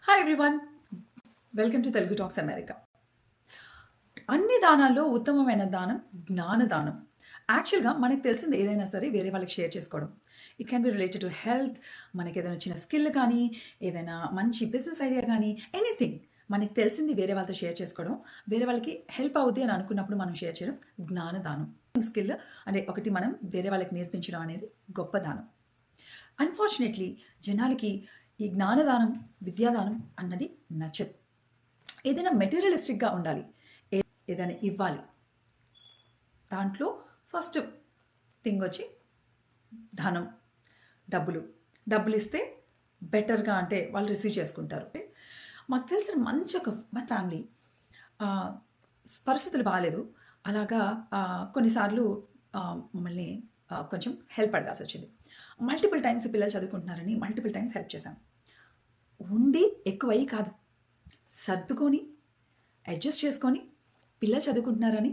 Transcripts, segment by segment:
Hi everyone, welcome to Telugu talks America. అన్ని దానాల్లో ఉత్తమమైన దానం జ్ఞానదానం. యాక్చువల్‌గా మనకు తెలిసింది ఏదైనా సరే వేరే వాళ్ళకి షేర్ చేసుకోవడం. It can be related to health, మనకేదైనా వచ్చిన స్కిల్ కానీ, ఏదైనా మంచి బిజినెస్ ఐడియా కానీ, ఎనీథింగ్ మనకు తెలిసింది వేరే వాళ్ళతో షేర్ చేసుకోవడం, వేరే వాళ్ళకి హెల్ప్ అవుద్ది అని అనుకున్నప్పుడు మనం షేర్ చేయడం జ్ఞానదానం. స్కిల్ అంటే ఒకటి మనం వేరే వాళ్ళకి నేర్పించడం అనేది గొప్ప దానం. అన్‌ఫార్చునేట్‌లీ జనాలకి ఈ జ్ఞానదానం, విద్యాదానం అన్నది నచ్చదు. ఏదైనా మెటీరియలిస్టిక్‌గా ఉండాలి. ఏదైనా ఇవ్వాలి. దాంట్లో ఫస్ట్ థింగ్ వచ్చి ధనం, డబ్బులు. డబ్బులిస్తే బెటర్‌గా అంటే వాళ్ళు రిసీవ్ చేసుకుంటారు. మాకు తెలిసిన మంచి ఒక ఫ్యామిలీ పరిస్థితులు బాలేదు. అలాగా కొన్నిసార్లు మమ్మల్ని కొంచెం హెల్ప్ అడగాల్సొచ్చింది. మల్టిపుల్ టైమ్స్ పిల్లలు చదువుకుంటున్నారని మల్టిపుల్ టైమ్స్ హెల్ప్ చేశాం. ఉండి ఎక్కువయ్యి కాదు, సర్దుకొని అడ్జస్ట్ చేసుకొని పిల్లలు చదువుకుంటున్నారని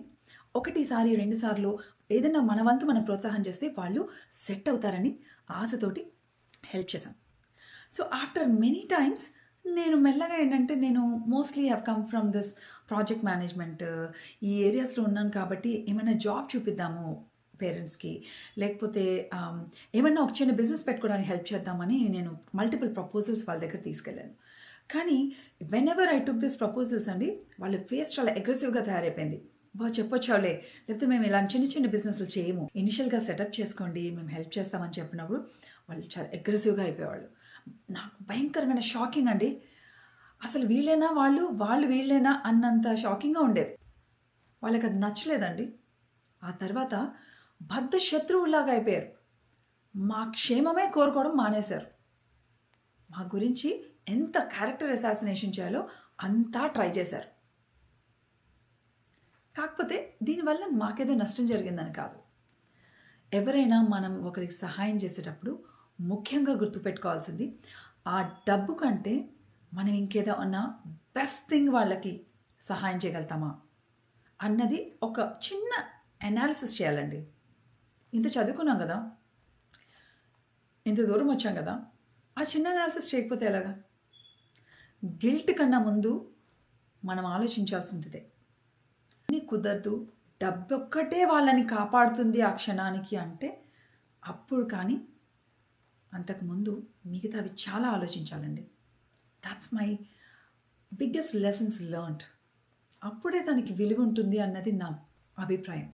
ఒకటిసారి 2 సార్లు ఏదైనా మన వంతు మనం ప్రోత్సాహం చేస్తే వాళ్ళు సెట్ అవుతారని ఆశతోటి హెల్ప్ చేశాం. సో ఆఫ్టర్ మెనీ టైమ్స్ నేను మెల్లగా ఏంటంటే నేను mostly have come from this project management ఈ ఏరియాస్లో ఉన్నాను కాబట్టి ఏమైనా జాబ్ చూపిద్దాము పేరెంట్స్కి, లేకపోతే ఏమన్నా ఒక చిన్న బిజినెస్ పెట్టుకోవడానికి హెల్ప్ చేద్దామని నేను మల్టిపుల్ ప్రపోజల్స్ వాళ్ళ దగ్గర తీసుకెళ్ళాను. కానీ when ever I took this proposals అండి, వాళ్ళ ఫేస్ చాలా అగ్రెసివ్గా తయారైపోయింది. చెప్పొచ్చావులే, లేకపోతే మేము ఇలాంటి చిన్న చిన్న బిజినెస్లు చేయము, ఇనిషియల్గా సెటప్ చేసుకోండి, మేము హెల్ప్ చేస్తామని చెప్పినప్పుడు వాళ్ళు చాలా అగ్రెసివ్గా అయిపోయేవాళ్ళు. నాకు భయంకరమైన షాకింగ్ అండి. అసలు వీళ్ళేనా వాళ్ళు వీళ్ళేనా అన్నంత షాకింగ్గా ఉండేది. వాళ్ళకి అది నచ్చలేదండి. ఆ తర్వాత బద్ధ శత్రువులాగా అయిపోయారు. మా క్షేమమే కోరుకోవడం మానేశారు. మా గురించి ఎంత క్యారెక్టర్ అసాసినేషన్ చేయాలో అంతా ట్రై చేశారు. కాకపోతే దీనివల్ల మాకేదో నష్టం జరిగిందని కాదు. ఎవరైనా మనం ఒకరికి సహాయం చేసేటప్పుడు ముఖ్యంగా గుర్తుపెట్టుకోవాల్సింది ఆ డబ్బు కంటే మనం ఇంకేదన్నా బెస్ట్ థింగ్ వాళ్ళకి సహాయం చేయగలుగుతామా అన్నది ఒక చిన్న అనాలిసిస్ చేయాలండి. ఇంత చదువుకున్నాం కదా, ఇంత దూరం వచ్చాం కదా, ఆ చిన్న అనాలిసిస్ చేయకపోతే ఎలాగా? గిల్ట్ కన్నా ముందు మనం ఆలోచించాల్సిందే. కుదరదు, డబ్బు ఒక్కటే వాళ్ళని కాపాడుతుంది ఆ క్షణానికి అంటే అప్పుడు కానీ అంతకుముందు మిగతావి చాలా ఆలోచించాలండి. That's my biggest lessons learned. అప్పుడే దానికి విలువ ఉంటుంది అన్నది నా అభిప్రాయం.